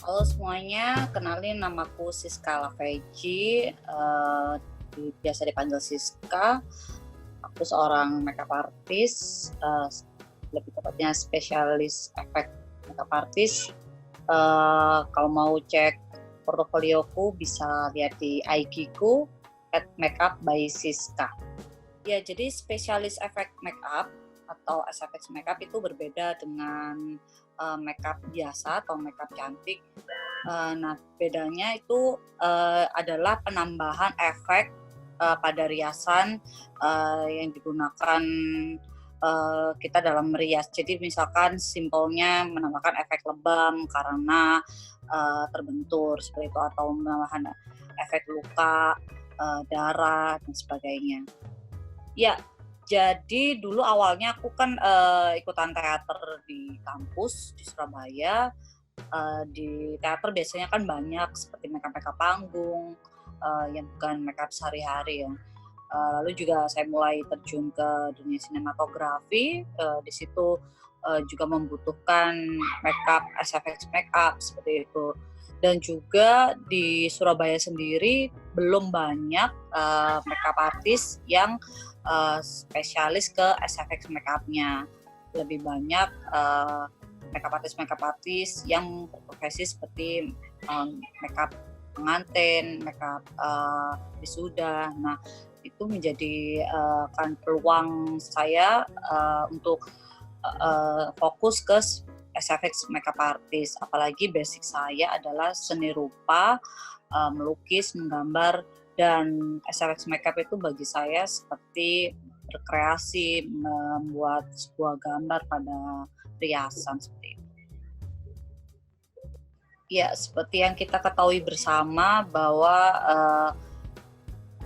Halo semuanya, kenalin namaku Siska Laveji, biasa dipanggil Siska. Aku seorang makeup artist, lebih tepatnya spesialis efek makeup artist. Kalau mau cek portofolioku bisa lihat di IG-ku @makeup_by_siska. Ya, jadi spesialis efek makeup atau SFX makeup itu berbeda dengan makeup biasa atau makeup cantik. Nah, bedanya itu adalah penambahan efek pada riasan yang digunakan kita dalam merias. Jadi misalkan simpelnya menambahkan efek lebam karena terbentur seperti itu, atau menambahkan efek luka, darah dan sebagainya. Ya, jadi dulu awalnya aku kan ikutan teater di kampus di Surabaya. Di teater biasanya kan banyak seperti makeup panggung, yang bukan makeup sehari-hari ya. Lalu juga saya mulai terjun ke dunia sinematografi, di situ juga membutuhkan makeup, SFX makeup seperti itu. Dan juga di Surabaya sendiri belum banyak makeup artis yang spesialis ke SFX makeup-nya. Lebih banyak makeup artis yang berprofesi seperti makeup pengantin, makeup wisuda. Nah, itu menjadi kan peluang saya untuk fokus ke SFX makeup artist. Apalagi basic saya adalah seni rupa, melukis, menggambar, dan SFX makeup itu bagi saya seperti berkreasi, membuat sebuah gambar pada riasan seperti itu. Ya, seperti yang kita ketahui bersama bahwa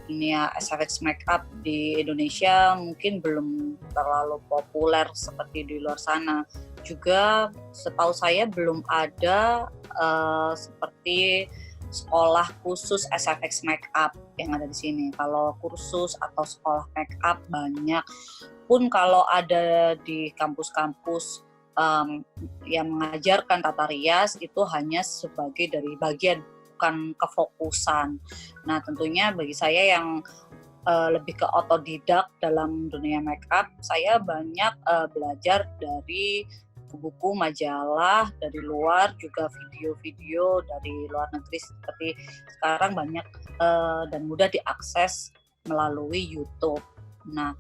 dunia SFX makeup di Indonesia mungkin belum terlalu populer seperti di luar sana. Juga setahu saya belum ada seperti sekolah khusus SFX makeup yang ada di sini. Kalau kursus atau sekolah makeup banyak, pun kalau ada di kampus-kampus yang mengajarkan tata rias itu hanya sebagai dari bagian, bukan kefokusan. Nah, tentunya bagi saya yang lebih ke otodidak dalam dunia makeup, saya banyak belajar dari buku-buku, majalah dari luar, juga video-video dari luar negeri seperti sekarang banyak dan mudah diakses melalui YouTube. Nah,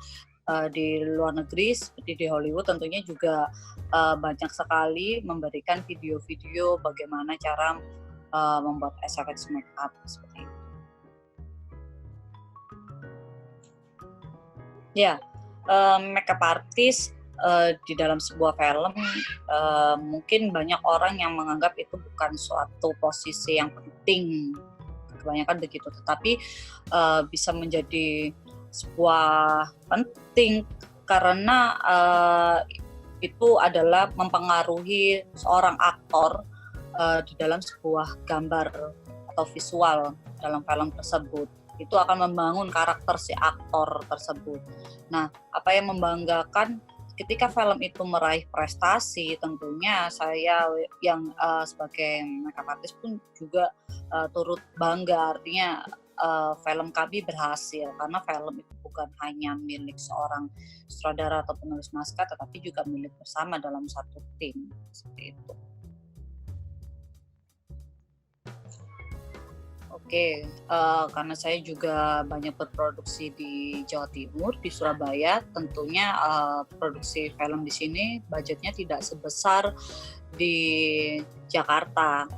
di luar negeri seperti di Hollywood tentunya juga banyak sekali memberikan video-video bagaimana cara membuat SFX makeup seperti itu. Ya, makeup artist di dalam sebuah film mungkin banyak orang yang menganggap itu bukan suatu posisi yang penting, kebanyakan begitu, tetapi bisa menjadi sebuah penting karena itu adalah mempengaruhi seorang aktor di dalam sebuah gambar atau visual dalam film tersebut. Itu akan membangun karakter si aktor tersebut. Nah, apa yang membanggakan ketika film itu meraih prestasi, tentunya saya yang sebagai makeup artist pun juga turut bangga. Artinya film kami berhasil karena film itu bukan hanya milik seorang sutradara atau penulis naskah, tetapi juga milik bersama dalam satu tim seperti itu. Oke, karena saya juga banyak berproduksi di Jawa Timur, di Surabaya, tentunya produksi film di sini budgetnya tidak sebesar di Jakarta.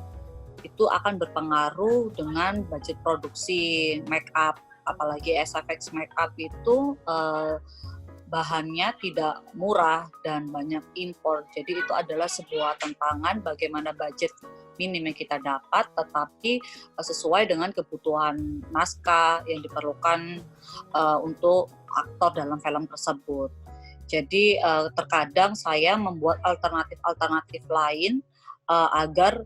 Itu akan berpengaruh dengan budget produksi make up, apalagi SFX make up itu bahannya tidak murah dan banyak impor. Jadi itu adalah sebuah tantangan bagaimana budget minim yang kita dapat tetapi sesuai dengan kebutuhan naskah yang diperlukan untuk aktor dalam film tersebut. Jadi terkadang saya membuat alternatif lain agar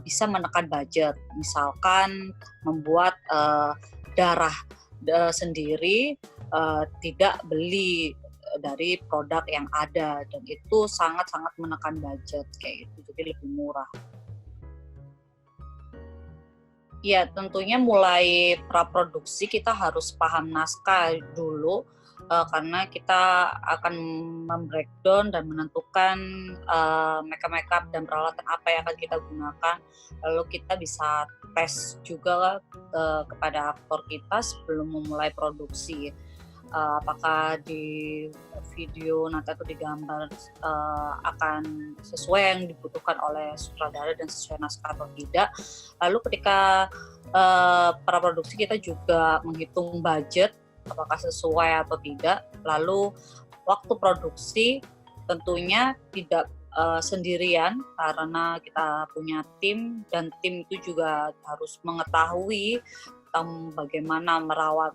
bisa menekan budget. Misalkan membuat darah sendiri, tidak beli dari produk yang ada, dan itu sangat-sangat menekan budget kayak gitu, jadi lebih murah. Ya, tentunya mulai praproduksi kita harus paham naskah dulu, karena kita akan membreakdown dan menentukan makeup dan peralatan apa yang akan kita gunakan. Lalu kita bisa tes juga kepada aktor kita sebelum memulai produksi. Apakah di video nanti atau di gambar akan sesuai yang dibutuhkan oleh sutradara dan sesuai naskah atau tidak. Lalu ketika para produksi kita juga menghitung budget apakah sesuai atau tidak. Lalu waktu produksi tentunya tidak sendirian karena kita punya tim, dan tim itu juga harus mengetahui tentang bagaimana merawat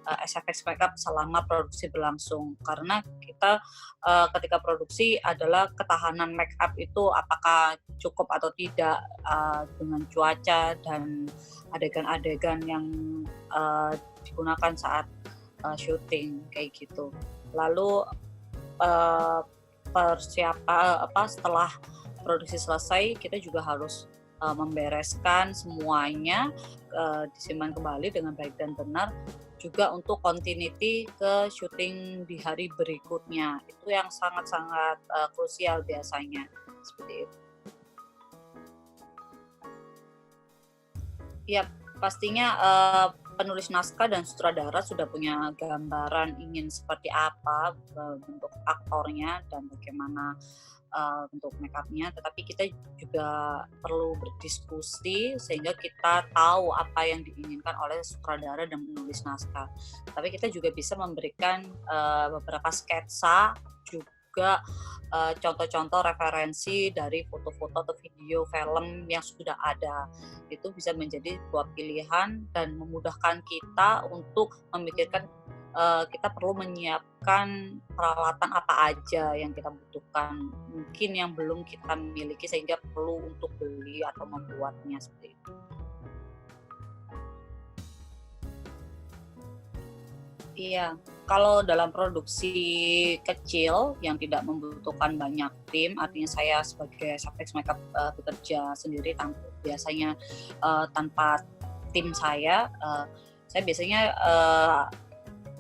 SFX Makeup selama produksi berlangsung, karena kita ketika produksi adalah ketahanan makeup itu apakah cukup atau tidak dengan cuaca dan adegan-adegan yang digunakan saat syuting kayak gitu. Lalu setelah produksi selesai kita juga harus membereskan semuanya, disimpan kembali dengan baik dan benar, juga untuk continuity ke syuting di hari berikutnya. Itu yang sangat-sangat krusial biasanya, seperti itu. Ya, pastinya penulis naskah dan sutradara sudah punya gambaran ingin seperti apa bentuk aktornya dan bagaimana bentuk makeupnya, tetapi kita juga perlu berdiskusi sehingga kita tahu apa yang diinginkan oleh sutradara dan penulis naskah. Tapi kita juga bisa memberikan beberapa sketsa, juga contoh-contoh referensi dari foto-foto atau video film yang sudah ada. Itu bisa menjadi sebuah pilihan dan memudahkan kita untuk memikirkan kita perlu menyiapkan peralatan apa aja yang kita butuhkan, mungkin yang belum kita miliki sehingga perlu untuk beli atau membuatnya seperti itu. Iya, kalau dalam produksi kecil yang tidak membutuhkan banyak tim, artinya saya sebagai SFX Makeup bekerja sendiri biasanya tanpa tim saya biasanya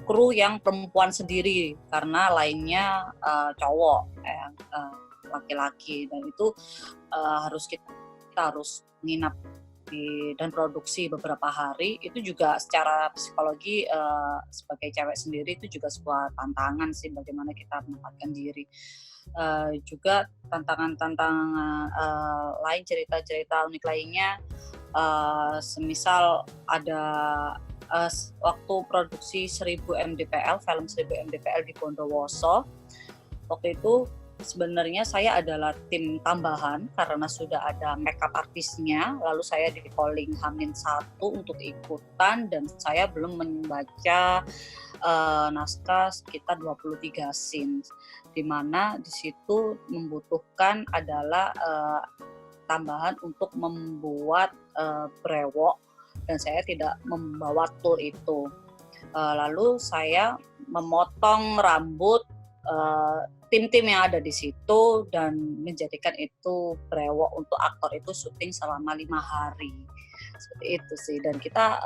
kru yang perempuan sendiri karena lainnya cowok laki-laki, dan itu kita harus menginap dan produksi beberapa hari. Itu juga secara psikologi sebagai cewek sendiri itu juga sebuah tantangan sih, bagaimana kita menempatkan diri. Juga tantangan-tantangan lain, cerita-cerita unik lainnya, semisal ada waktu produksi 1000 mdpl, film 1000 mdpl di Bondowoso. Waktu itu sebenarnya saya adalah tim tambahan karena sudah ada makeup artisnya, lalu saya di calling H-1 untuk ikutan, dan saya belum membaca naskah sekitar 23 scenes, di mana di situ membutuhkan adalah tambahan untuk membuat brewok, dan saya tidak membawa tool itu. Lalu saya memotong rambut tim-tim yang ada di situ dan menjadikan itu brewok untuk aktor itu syuting selama 5 hari. Seperti itu sih. Dan kita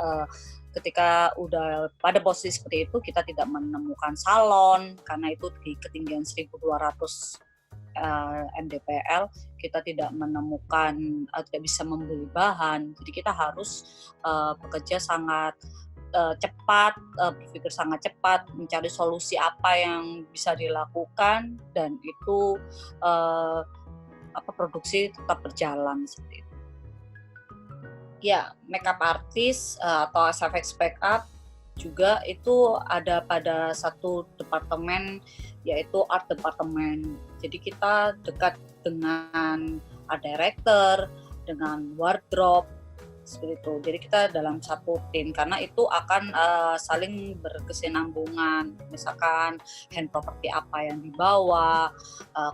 ketika udah pada posisi seperti itu, kita tidak menemukan salon karena itu di ketinggian 1200 mdpl, kita tidak menemukan, tidak bisa membeli bahan, jadi kita harus bekerja sangat cepat, berpikir sangat cepat, mencari solusi apa yang bisa dilakukan, dan itu produksi tetap berjalan seperti itu. Ya, makeup artist atau SFX Makeup juga itu ada pada satu departemen, yaitu art departemen. Jadi kita dekat dengan art director, dengan wardrobe, seperti itu. Jadi kita dalam satu tim karena itu akan saling berkesinambungan. Misalkan hand property apa yang dibawa,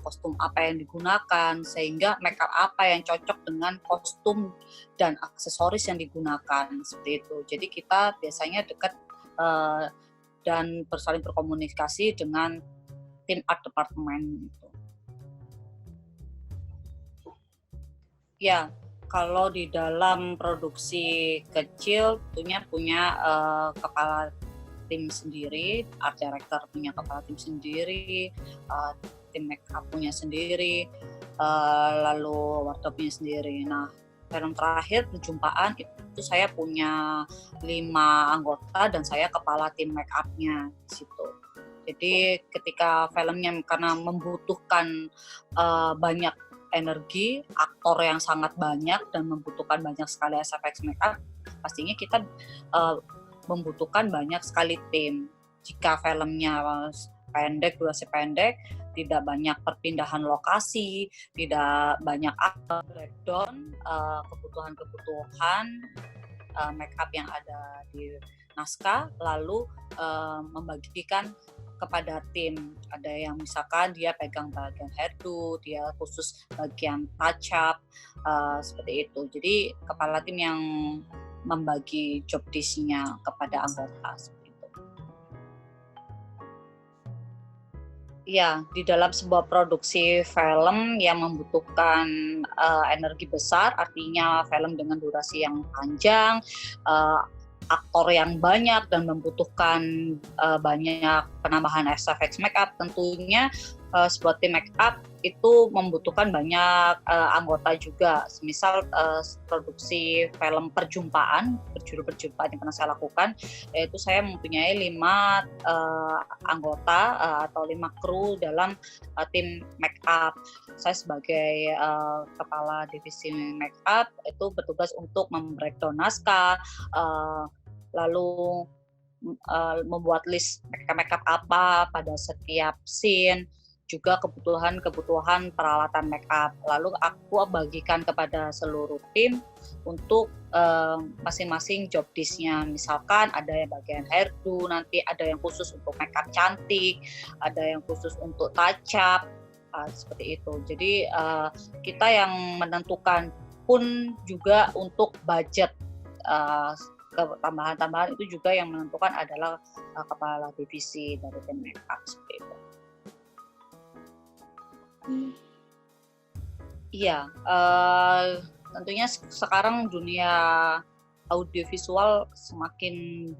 kostum apa yang digunakan, sehingga makeup apa yang cocok dengan kostum dan aksesoris yang digunakan, seperti itu. Jadi kita biasanya dekat dan saling berkomunikasi dengan tim art department itu. Ya, Kalau di dalam produksi kecil tentunya punya kepala tim sendiri, art director punya kepala tim sendiri, tim make up punya sendiri, lalu wardrobe-nya sendiri. Nah, film terakhir Perjumpaan itu saya punya 5 anggota dan saya kepala tim make up-nya di situ. Jadi ketika filmnya karena membutuhkan banyak energi, aktor yang sangat banyak dan membutuhkan banyak sekali SFX makeup, pastinya kita membutuhkan banyak sekali tim. Jika filmnya pendek, durasi pendek, tidak banyak perpindahan lokasi, tidak banyak breakdown kebutuhan-kebutuhan makeup yang ada di naskah, lalu membagikan kepada tim. Ada yang misalkan dia pegang bagian hairdo, dia khusus bagian touch up, seperti itu. Jadi kepala tim yang membagi job disk-nya kepada anggota seperti itu. Ya, di dalam sebuah produksi film yang membutuhkan energi besar, artinya film dengan durasi yang panjang, aktor yang banyak dan membutuhkan banyak penambahan SFX makeup, tentunya sebuah tim makeup itu membutuhkan banyak anggota juga. Misal produksi film Perjumpaan, berjudul Perjumpaan yang pernah saya lakukan, yaitu saya mempunyai 5 anggota atau 5 kru dalam tim makeup. Saya sebagai kepala divisi makeup itu bertugas untuk membreakdown naskah, lalu membuat list makeup apa pada setiap scene, juga kebutuhan peralatan makeup. Lalu aku bagikan kepada seluruh tim untuk masing-masing job disk-nya. Misalkan ada yang bagian hairdo, nanti ada yang khusus untuk makeup cantik, ada yang khusus untuk touch up, seperti itu. Jadi kita yang menentukan, pun juga untuk budget tambahan-tambahan itu juga yang menentukan adalah kepala divisi dari tim makeup seperti itu. Iya, tentunya sekarang dunia audiovisual semakin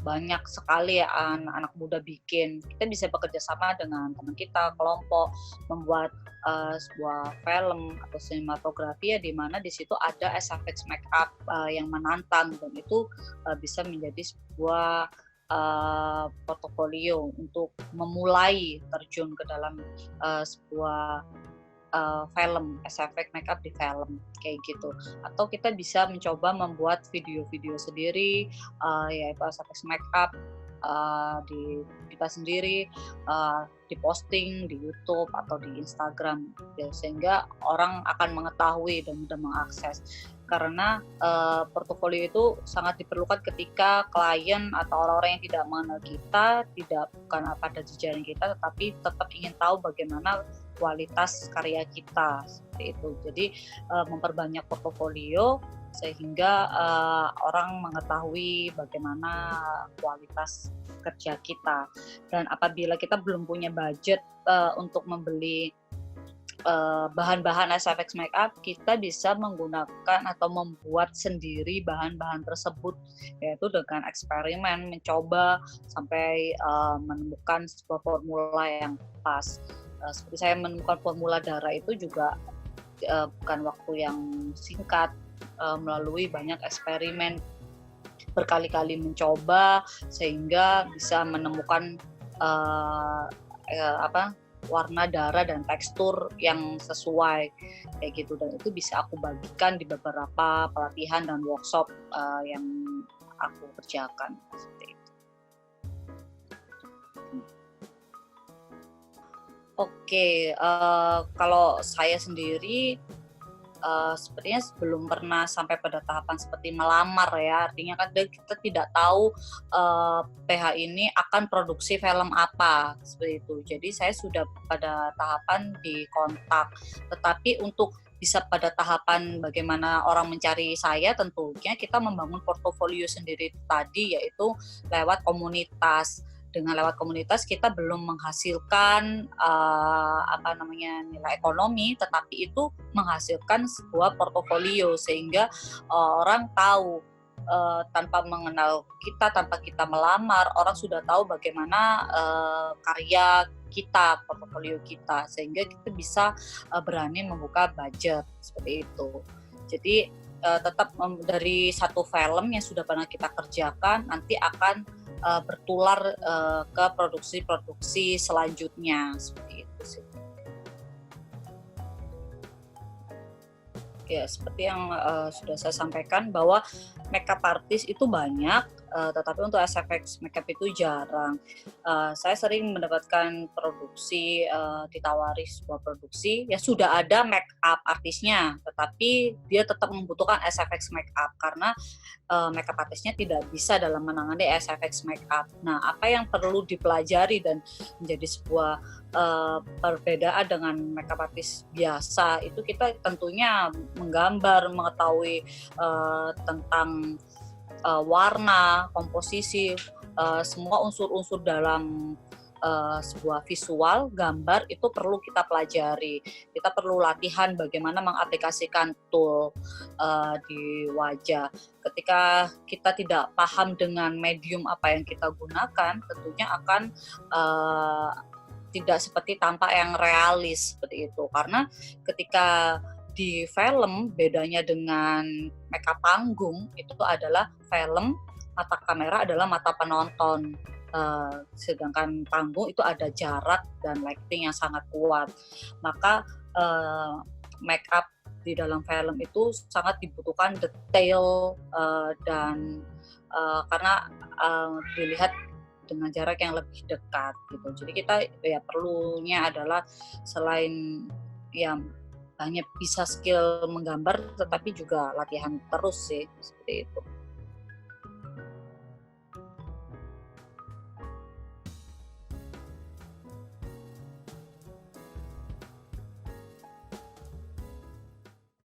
banyak sekali ya anak muda bikin. Kita bisa bekerja sama dengan teman kita, kelompok, membuat sebuah film atau sinematografi ya, di mana di situ ada SFX makeup yang menantang, dan itu bisa menjadi sebuah portofolio untuk memulai terjun ke dalam sebuah film, SFX makeup di film kayak gitu. Atau kita bisa mencoba membuat video-video sendiri, yaitu SFX makeup di kita sendiri, diposting di YouTube atau di Instagram, ya, sehingga orang akan mengetahui dan mudah mengakses. Karena portofolio itu sangat diperlukan ketika klien atau orang-orang yang tidak mengenal kita, bukan pada jejaring kita, tetapi tetap ingin tahu bagaimana kualitas karya kita, seperti itu. Jadi memperbanyak portofolio sehingga orang mengetahui bagaimana kualitas kerja kita. Dan apabila kita belum punya budget untuk membeli bahan-bahan SFX makeup, kita bisa menggunakan atau membuat sendiri bahan-bahan tersebut, yaitu dengan eksperimen, mencoba sampai menemukan sebuah formula yang pas. Seperti saya menemukan formula darah itu juga bukan waktu yang singkat, melalui banyak eksperimen, berkali-kali mencoba sehingga bisa menemukan warna darah dan tekstur yang sesuai kayak gitu, dan itu bisa aku bagikan di beberapa pelatihan dan workshop yang aku kerjakan seperti itu. Oke, kalau saya sendiri sepertinya belum pernah sampai pada tahapan seperti melamar ya, artinya kan kita tidak tahu PH ini akan produksi film apa, seperti itu. Jadi saya sudah pada tahapan di kontak, tetapi untuk bisa pada tahapan bagaimana orang mencari saya, tentunya kita membangun portofolio sendiri tadi, yaitu lewat komunitas. dengan lewat komunitas kita belum menghasilkan nilai ekonomi, tetapi itu menghasilkan sebuah portofolio sehingga orang tahu tanpa mengenal kita, tanpa kita melamar, orang sudah tahu bagaimana karya kita, portofolio kita, sehingga kita bisa berani membuka budget seperti itu. Jadi tetap dari satu film yang sudah pernah kita kerjakan nanti akan bertular ke produksi-produksi selanjutnya seperti itu sih. Ya, seperti yang sudah saya sampaikan bahwa makeup artist itu banyak, tetapi untuk SFX makeup itu jarang. Saya sering mendapatkan produksi, ditawari sebuah produksi, ya sudah ada makeup artisnya, tetapi dia tetap membutuhkan SFX makeup karena makeup artisnya tidak bisa dalam menangani SFX makeup. Nah, apa yang perlu dipelajari dan menjadi sebuah perbedaan dengan makeup artist biasa itu kita tentunya menggambar, mengetahui tentang warna, komposisi, semua unsur-unsur dalam sebuah visual, gambar itu perlu kita pelajari. Kita perlu latihan bagaimana mengaplikasikan tool di wajah. Ketika kita tidak paham dengan medium apa yang kita gunakan, tentunya akan tidak seperti tampak yang realis seperti itu. Karena ketika di film bedanya dengan makeup panggung itu adalah film mata kamera adalah mata penonton, sedangkan panggung itu ada jarak dan lighting yang sangat kuat. Maka makeup di dalam film itu sangat dibutuhkan detail dan karena dilihat dengan jarak yang lebih dekat gitu. Jadi kita ya perlunya adalah selain yang hanya bisa skill menggambar, tetapi juga latihan terus sih seperti itu.